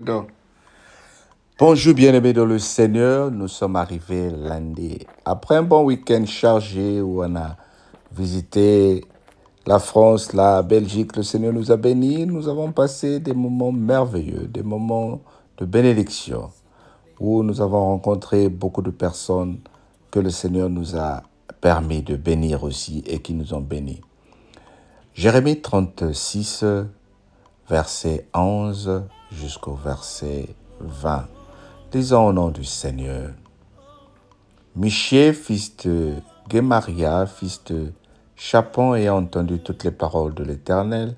Donc, bonjour bien-aimés dans le Seigneur, nous sommes arrivés lundi. Après un bon week-end chargé où on a visité la France, la Belgique, le Seigneur nous a bénis, nous avons passé des moments merveilleux, des moments de bénédiction où nous avons rencontré beaucoup de personnes que le Seigneur nous a permis de bénir aussi et qui nous ont bénis. Jérémie 36, verset 11 jusqu'au verset 20. Lisons au nom du Seigneur. Michée, fils de Guémaria, fils de Chapon, ayant entendu toutes les paroles de l'Éternel,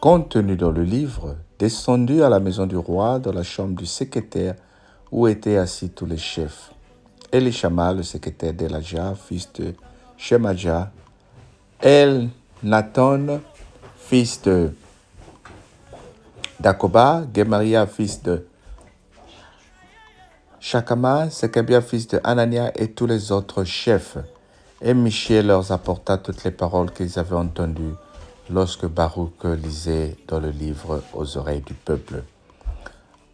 contenues dans le livre, descendu à la maison du roi, dans la chambre du secrétaire, où étaient assis tous les chefs. Elishama, le secrétaire d'Elijah, fils de Shemaja, Nathan, fils de Dakoba, Guémaria, fils de Shakama, Sekabia, fils de Anania, et tous les autres chefs. Et Michée leur apporta toutes les paroles qu'ils avaient entendues lorsque Baruch lisait dans le livre aux oreilles du peuple.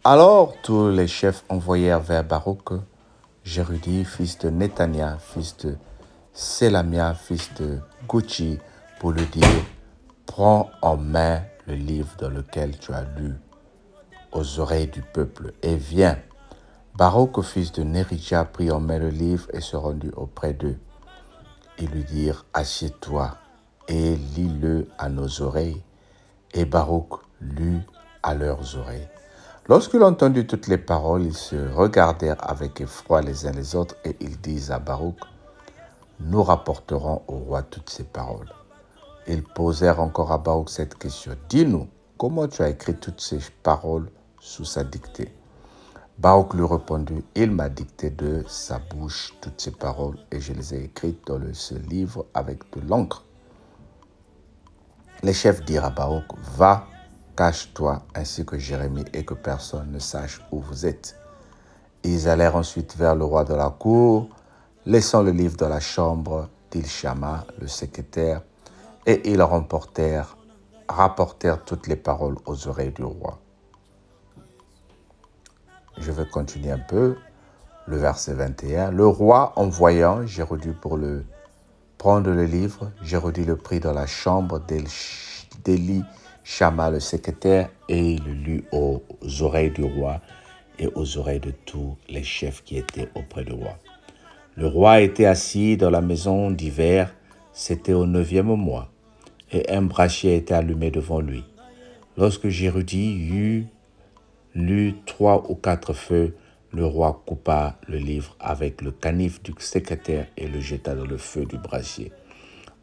Alors tous les chefs envoyèrent vers Baruch Jérudi, fils de Netania, fils de Sélamia, fils de Gouchi, pour lui dire « Prends en main le livre dans lequel tu as lu aux oreilles du peuple et viens. » Baruch, fils de Nérija, prit en main le livre et se rendit auprès d'eux. Ils lui dirent « Assieds-toi et lis-le à nos oreilles. » Et Baruch lut à leurs oreilles. Lorsqu'ils entendit toutes les paroles, ils se regardèrent avec effroi les uns les autres et ils disent à Baruch « Nous rapporterons au roi toutes ces paroles. » Ils posèrent encore à Baruch cette question. « Dis-nous, comment tu as écrit toutes ces paroles sous sa dictée ?» Baruch lui répondit, « Il m'a dicté de sa bouche toutes ces paroles et je les ai écrites dans ce livre avec de l'encre. » Les chefs dirent à Baruch, « Va, cache-toi ainsi que Jérémie et que personne ne sache où vous êtes. » Ils allèrent ensuite vers le roi de la cour, laissant le livre dans la chambre d'Ilshama, le secrétaire, et ils rapportèrent toutes les paroles aux oreilles du roi. Je vais continuer un peu. Le verset 21. Le roi, en voyant Jérudi pour prendre le livre, Jérudi le prit dans la chambre d'Elishama, le secrétaire, et il le lut aux oreilles du roi et aux oreilles de tous les chefs qui étaient auprès du roi. Le roi était assis dans la maison d'hiver, c'était au 9e mois, et un bracier était allumé devant lui. Lorsque Jérudi eut lu 3 ou 4 feux, le roi coupa le livre avec le canif du secrétaire et le jeta dans le feu du bracier,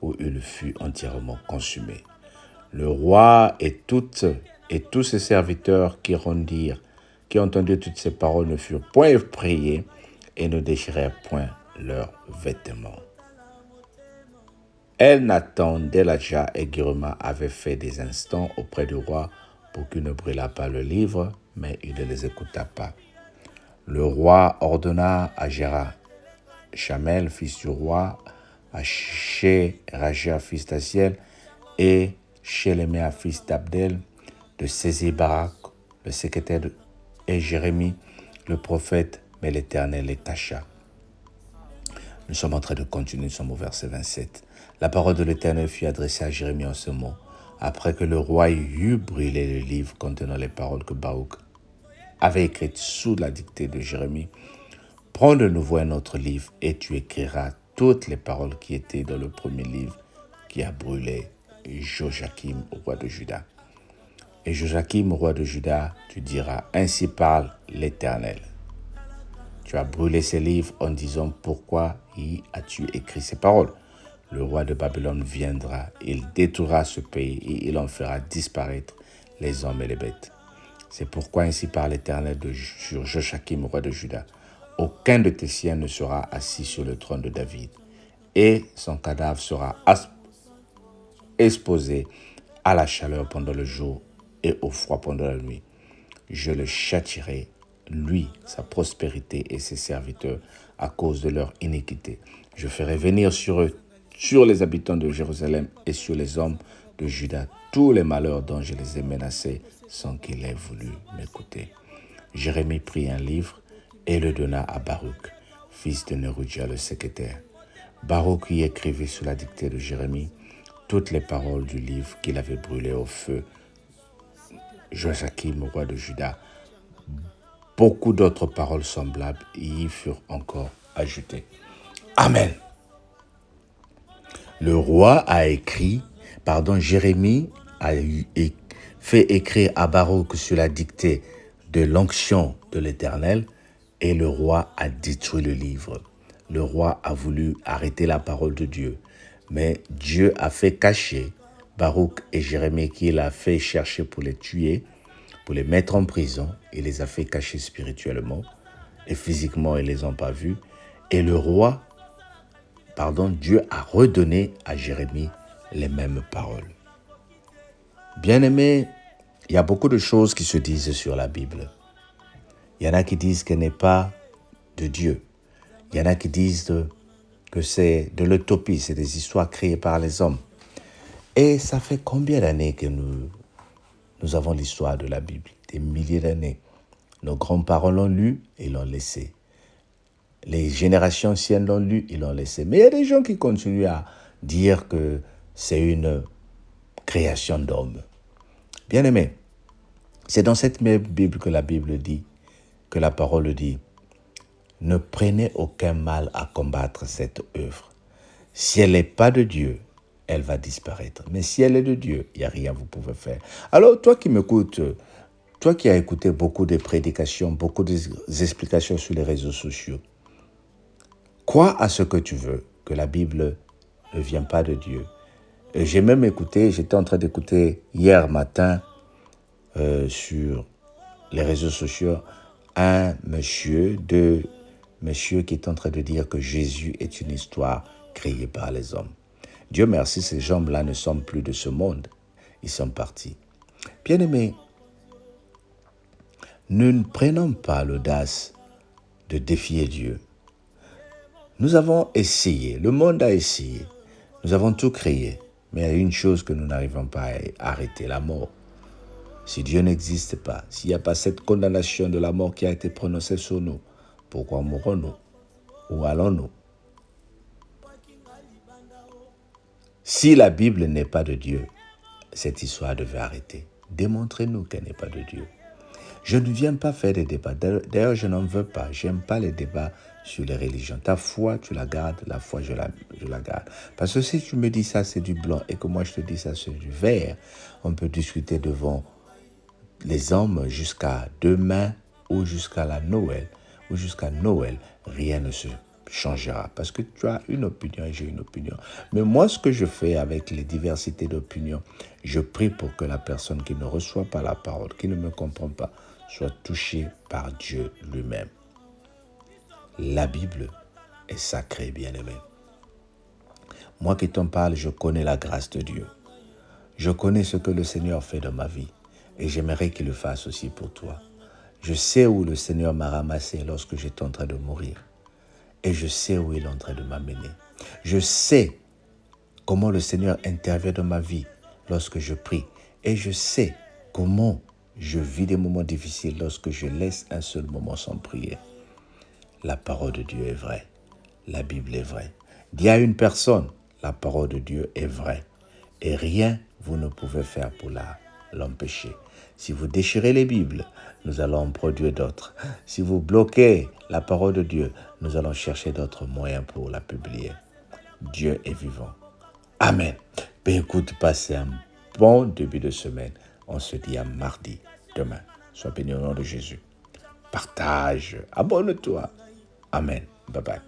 où il fut entièrement consumé. Le roi et tous ses serviteurs qui entendirent toutes ces paroles ne furent point effrayés et ne déchirèrent point leurs vêtements. Nathan, d'Elijah et Guérima avaient fait des instants auprès du roi pour qu'il ne brûlât pas le livre, mais il ne les écouta pas. Le roi ordonna à Chamel, fils du roi, à Raja, fils d'Aziel, et Shelemia, fils d'Abdel, de saisir Barak, le secrétaire, et Jérémie, le prophète, mais l'Éternel les cacha. Nous sommes en train de continuer, nous sommes au verset 27. La parole de l'Éternel fut adressée à Jérémie en ce mot. Après que le roi eut brûlé le livre contenant les paroles que Baruch avait écrites sous la dictée de Jérémie, prends de nouveau un autre livre et tu écriras toutes les paroles qui étaient dans le premier livre qui a brûlé Joachim, roi de Juda. Et Joachim, roi de Juda, tu diras, ainsi parle l'Éternel. Tu as brûlé ces livres en disant, pourquoi y as-tu écrit ces paroles? Le roi de Babylone viendra, il détruira ce pays et il en fera disparaître les hommes et les bêtes. C'est pourquoi ainsi parle l'Éternel sur Joachim, roi de Juda. Aucun de tes siens ne sera assis sur le trône de David, et son cadavre sera exposé à la chaleur pendant le jour et au froid pendant la nuit. Je le châtierai, lui, sa prospérité et ses serviteurs, à cause de leur iniquité. Je ferai venir sur eux, sur les habitants de Jérusalem et sur les hommes de Juda, tous les malheurs dont je les ai menacés sans qu'il ait voulu m'écouter. Jérémie prit un livre et le donna à Baruch, fils de Nerudia le secrétaire. Baruch y écrivit sous la dictée de Jérémie toutes les paroles du livre qu'il avait brûlé au feu. Joachim, roi de Juda, beaucoup d'autres paroles semblables y furent encore ajoutées. Amen. Jérémie a fait écrire à Baruch sur la dictée de l'onction de l'Éternel et le roi a détruit le livre. Le roi a voulu arrêter la parole de Dieu, mais Dieu a fait cacher Baruch et Jérémie qu'il a fait chercher pour les tuer, pour les mettre en prison. Il les a fait cacher spirituellement et physiquement, ils ne les ont pas vus. Et Dieu a redonné à Jérémie les mêmes paroles. Bien-aimés, il y a beaucoup de choses qui se disent sur la Bible. Il y en a qui disent qu'elle n'est pas de Dieu. Il y en a qui disent que c'est de l'utopie, c'est des histoires créées par les hommes. Et ça fait combien d'années que nous avons l'histoire de la Bible? Des milliers d'années. Nos grands-parents l'ont lu et l'ont laissé. Les générations anciennes l'ont lu et l'ont laissé. Mais il y a des gens qui continuent à dire que c'est une création d'hommes. Bien-aimés, c'est dans cette même Bible que la Bible dit, que la parole dit, ne prenez aucun mal à combattre cette œuvre. Si elle n'est pas de Dieu, elle va disparaître. Mais si elle est de Dieu, il n'y a rien que vous pouvez faire. Alors, toi qui m'écoutes, toi qui as écouté beaucoup de prédications, beaucoup d'explications sur les réseaux sociaux, crois à ce que tu veux, que la Bible ne vient pas de Dieu. Et j'étais en train d'écouter hier matin sur les réseaux sociaux un monsieur qui est en train de dire que Jésus est une histoire créée par les hommes. Dieu merci, ces gens-là ne sont plus de ce monde. Ils sont partis. Bien-aimés, nous ne prenons pas l'audace de défier Dieu. Nous avons essayé, le monde a essayé. Nous avons tout créé. Mais il y a une chose que nous n'arrivons pas à arrêter, la mort. Si Dieu n'existe pas, s'il n'y a pas cette condamnation de la mort qui a été prononcée sur nous, pourquoi mourrons-nous? Où allons-nous? Si la Bible n'est pas de Dieu, cette histoire devait arrêter. Démontrez-nous qu'elle n'est pas de Dieu. Je ne viens pas faire des débats. D'ailleurs, je n'en veux pas. Je n'aime pas les débats sur les religions. Ta foi, tu la gardes. La foi, je la garde. Parce que si tu me dis ça, c'est du blanc, et que moi, je te dis ça, c'est du vert, on peut discuter devant les hommes jusqu'à demain ou jusqu'à Noël. Rien ne se changera. Parce que tu as une opinion et j'ai une opinion. Mais moi, ce que je fais avec les diversités d'opinions, je prie pour que la personne qui ne reçoit pas la parole, qui ne me comprend pas, soit touchée par Dieu lui-même. La Bible est sacrée, bien-aimé. Moi qui t'en parle, je connais la grâce de Dieu. Je connais ce que le Seigneur fait dans ma vie et j'aimerais qu'il le fasse aussi pour toi. Je sais où le Seigneur m'a ramassé lorsque j'étais en train de mourir. Et je sais où il est en train de m'amener. Je sais comment le Seigneur intervient dans ma vie lorsque je prie. Et je sais comment je vis des moments difficiles lorsque je laisse un seul moment sans prier. La parole de Dieu est vraie. La Bible est vraie. Dis à une personne, la parole de Dieu est vraie. Et rien vous ne pouvez faire pour l'empêcher. Si vous déchirez les Bibles, nous allons en produire d'autres. Si vous bloquez la parole de Dieu, nous allons chercher d'autres moyens pour la publier. Dieu est vivant. Amen. Ben écoute, passez un bon début de semaine. On se dit à mardi, demain. Sois béni au nom de Jésus. Partage, abonne-toi. Amen. Bye bye.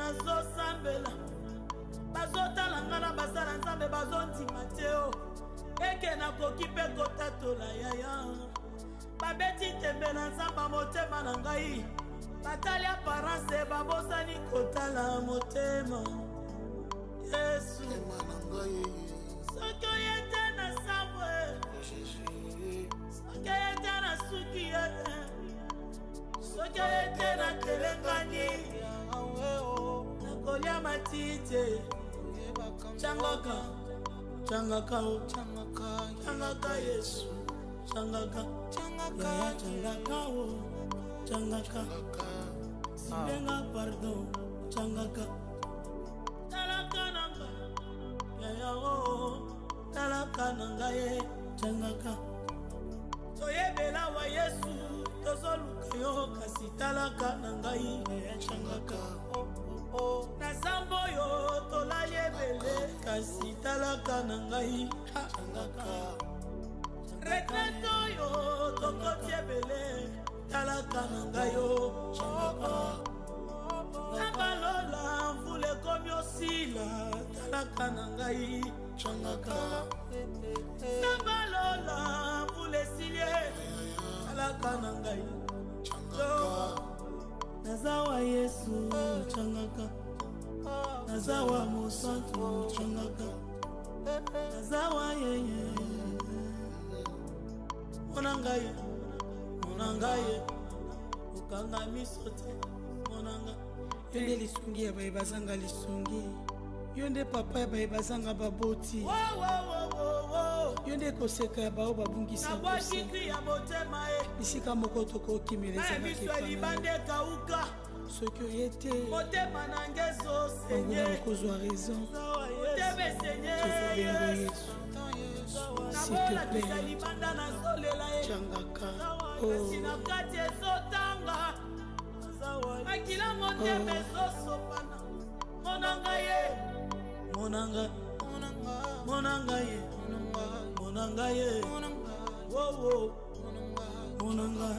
Bazosambela bazotala ngana basala nzambe bazondima te o eke nakoki mpe kotatola yaya babeti tembe na nzamba motema na ngai batali aparance babosani kotala motema Yesu soki oyete na sambwe soki oyete na suki soki ete natelengani nakolia matite changaka changaka changaka Yesu changaka changaka changaka silenga pardon changaka talaka nanga yaya talaka nanga ye changaka toyebela wa Yesu tozoluka yo kasi talaka nanga ye changaka nasambo yo tolali ebele kasi talaka nanga ye changaka retreto yo tokoti ebele talaka nanga yo changaka nabalola mvula ekomi osila talaka nanga ye changaka nabalola mvula esilie talaka nanga ye naza wa Yesu changaka naza wa mosantu changaka naza wa yeye monangaye okanga miso te monanga yo nde lisungi ya baye bazanga lisungi yo nde papa ya baye bazanga baboti yo nde koseka ya bao babungisa nabwakikri ya motema bisika moko tokokimeleza libande kauka soki oye te motema nange ezosenye okozwa raison motema esenye Yesu nabolakisa libanda nazolela changaka kasi na kati ezotanga makila motema ezosopana monanga ye monanga ye monanga ye wowo monanga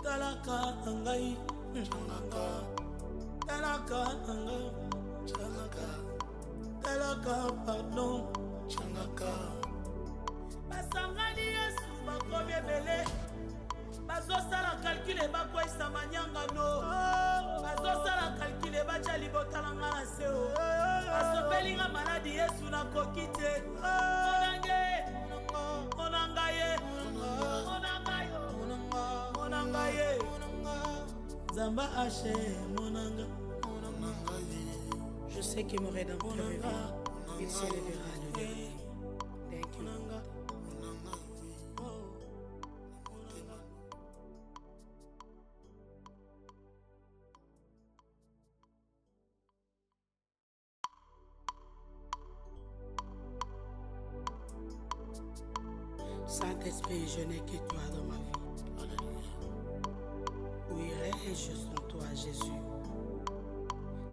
talaka nangai talaka nangai talaka pardon basangani Yesu bakomi ebele bazosala kalkule bakwesa manyangano bazosala kalkule batya libotalanga na se basopelinga maladi Yesu nakoki te monanga ye Zamba Haché monanga je sais que mon rédempteur revient il s'élèvera le dernier thank you Saint-Esprit, je n'ai que toi dans ma vie. Où irai-je sans toi, Jésus?